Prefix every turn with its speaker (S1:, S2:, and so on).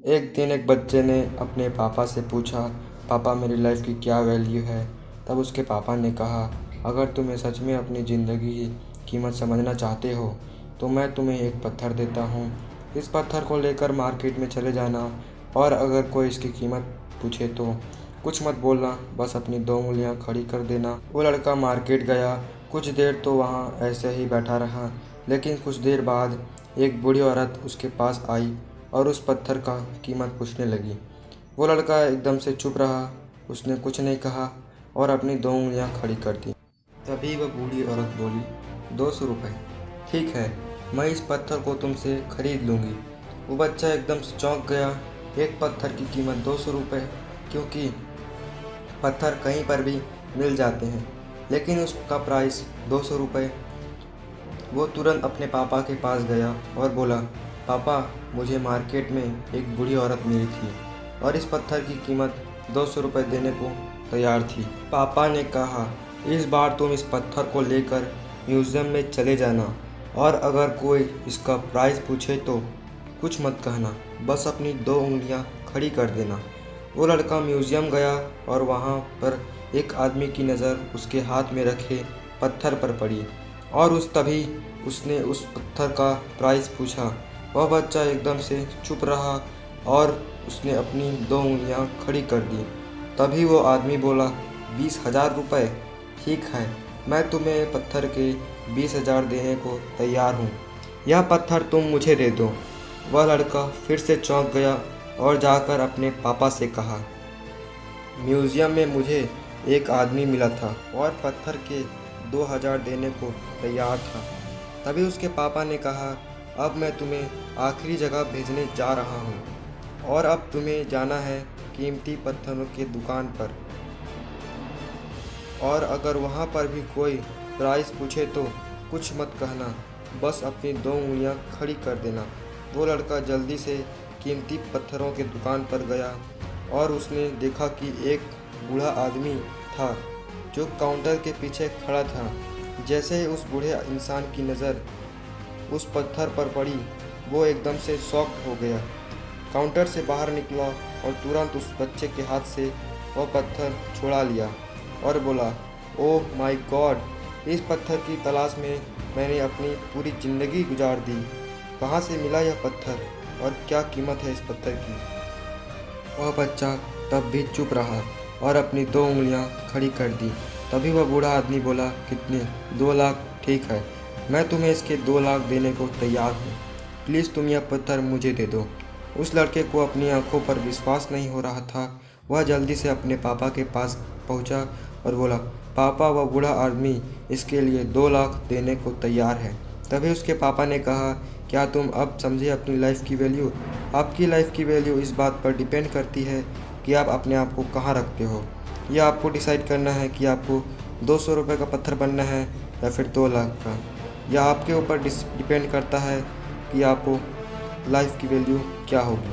S1: एक दिन एक बच्चे ने अपने पापा से पूछा, पापा मेरी लाइफ की क्या वैल्यू है। तब उसके पापा ने कहा, अगर तुम्हें सच में अपनी ज़िंदगी की कीमत समझना चाहते हो तो मैं तुम्हें एक पत्थर देता हूँ। इस पत्थर को लेकर मार्केट में चले जाना और अगर कोई इसकी कीमत पूछे तो कुछ मत बोलना, बस अपनी दो उंगलियां खड़ी कर देना। वो लड़का मार्केट गया। कुछ देर तो वहाँ ऐसे ही बैठा रहा, लेकिन कुछ देर बाद एक बूढ़ी औरत उसके पास आई और उस पत्थर का कीमत पूछने लगी। वो लड़का एकदम से चुप रहा, उसने कुछ नहीं कहा और अपनी दो उंगलियां खड़ी कर दी। तभी वह बूढ़ी औरत बोली, 200 रुपये। ठीक है, मैं इस पत्थर को तुमसे खरीद लूँगी। वो बच्चा एकदम से चौंक गया। एक पत्थर की कीमत 200 रुपये, क्योंकि पत्थर कहीं पर भी मिल जाते हैं, लेकिन उसका प्राइस 200 रुपये। वो तुरंत अपने पापा के पास गया और बोला, पापा मुझे मार्केट में एक बूढ़ी औरत मिली थी और इस पत्थर की कीमत 200 रुपये देने को तैयार थी। पापा ने कहा, इस बार तुम इस पत्थर को लेकर म्यूज़ियम में चले जाना और अगर कोई इसका प्राइस पूछे तो कुछ मत कहना, बस अपनी दो उंगलियां खड़ी कर देना। वो लड़का म्यूज़ियम गया और वहाँ पर एक आदमी की नज़र उसके हाथ में रखे पत्थर पर पड़ी और तभी उसने उस पत्थर का प्राइस पूछा। वह बच्चा एकदम से चुप रहा और उसने अपनी दो उंगलियां खड़ी कर दी। तभी वो आदमी बोला, 20,000 रुपये। ठीक है, मैं तुम्हें पत्थर के 20,000 देने को तैयार हूँ। यह पत्थर तुम मुझे दे दो। वह लड़का फिर से चौंक गया और जाकर अपने पापा से कहा, म्यूज़ियम में मुझे एक आदमी मिला था और पत्थर के 2,000 देने को तैयार था। तभी उसके पापा ने कहा, अब मैं तुम्हें आखिरी जगह भेजने जा रहा हूँ और अब तुम्हें जाना है कीमती पत्थरों की दुकान पर, और अगर वहाँ पर भी कोई प्राइस पूछे तो कुछ मत कहना, बस अपनी दो उंगलियाँ खड़ी कर देना। वो लड़का जल्दी से कीमती पत्थरों की दुकान पर गया और उसने देखा कि एक बूढ़ा आदमी था जो काउंटर के पीछे खड़ा था। जैसे ही उस बूढ़े इंसान की नज़र उस पत्थर पर पड़ी, वो एकदम से शॉक हो गया। काउंटर से बाहर निकला और तुरंत उस बच्चे के हाथ से वह पत्थर छुड़ा लिया और बोला, ओह माय गॉड, इस पत्थर की तलाश में मैंने अपनी पूरी ज़िंदगी गुजार दी। कहाँ से मिला यह पत्थर और क्या कीमत है इस पत्थर की। वह बच्चा तब भी चुप रहा और अपनी दो उंगलियां खड़ी कर दी। तभी वह बूढ़ा आदमी बोला, कितने? 2 लाख। ठीक है, मैं तुम्हें इसके 2 लाख देने को तैयार हूँ। प्लीज़ तुम यह पत्थर मुझे दे दो। उस लड़के को अपनी आंखों पर विश्वास नहीं हो रहा था। वह जल्दी से अपने पापा के पास पहुँचा और बोला, पापा वह बूढ़ा आदमी इसके लिए 2 लाख देने को तैयार है। तभी उसके पापा ने कहा, क्या तुम अब समझे अपनी लाइफ की वैल्यू? आपकी लाइफ की वैल्यू इस बात पर डिपेंड करती है कि आप अपने आप को कहाँ रखते हो। यह आपको डिसाइड करना है कि आपको 200 रुपये का पत्थर बनना है या फिर 2 लाख का। यह आपके ऊपर डिपेंड करता है कि आपको लाइफ की वैल्यू क्या होगी।